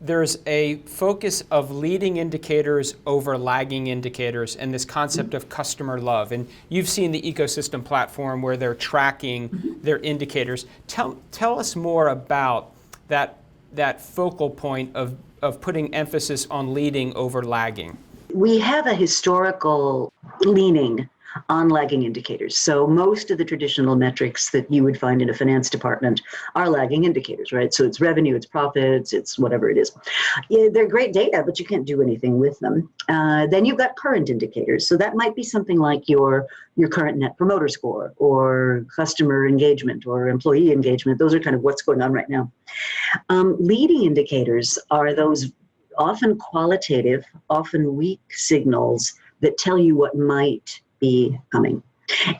there's a focus of leading indicators over lagging indicators and this concept of customer love. And you've seen the ecosystem platform where they're tracking their indicators. Tell us more about that focal point of putting emphasis on leading over lagging. We have a historical leaning on lagging indicators. So most of the traditional metrics that you would find in a finance department are lagging indicators, right? So it's revenue, it's profits, it's whatever it is. Yeah, they're great data, but you can't do anything with them. Then you've got current indicators. So that might be something like your current net promoter score or customer engagement or employee engagement. Those are kind of what's going on right now. Leading indicators are those often qualitative, often weak signals that tell you what might be coming.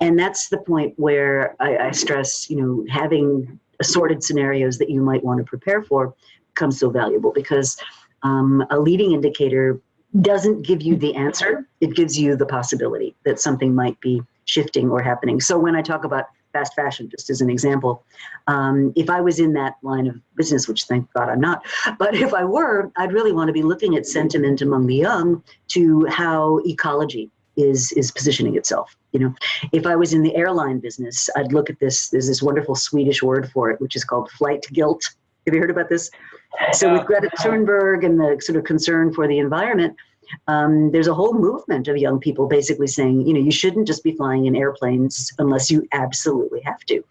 And that's the point where I stress, having assorted scenarios that you might want to prepare for becomes so valuable, because a leading indicator doesn't give you the answer. It gives you the possibility that something might be shifting or happening. So when I talk about fast fashion, just as an example, if I was in that line of business, which thank God I'm not, but if I were, I'd really want to be looking at sentiment among the young to how ecology is positioning itself. If I was in the airline business, I'd look at this. There's this wonderful Swedish word for it, which is called flight guilt. Have you heard about this? So with Greta Thunberg and the sort of concern for the environment, there's a whole movement of young people basically saying, you shouldn't just be flying in airplanes unless you absolutely have to.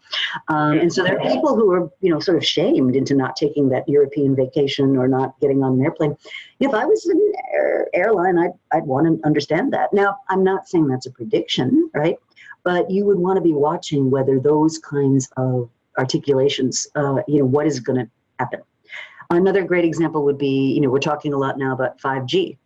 And so there are people who are, sort of shamed into not taking that European vacation or not getting on an airplane. If I was in an airline, I'd want to understand that. Now, I'm not saying that's a prediction, right? But you would want to be watching whether those kinds of articulations, what is going to happen. Another great example would be, we're talking a lot now about 5G.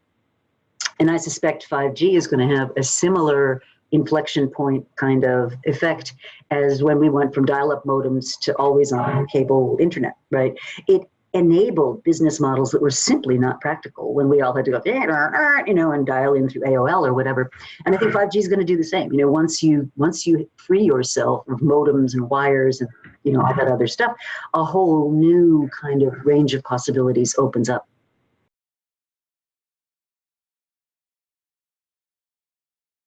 And I suspect 5G is going to have a similar inflection point kind of effect as when we went from dial-up modems to always-on cable internet, right? It enabled business models that were simply not practical when we all had to go, and dial in through AOL or whatever. And I think 5G is going to do the same. Once you free yourself of modems and wires and all that other stuff, a whole new kind of range of possibilities opens up.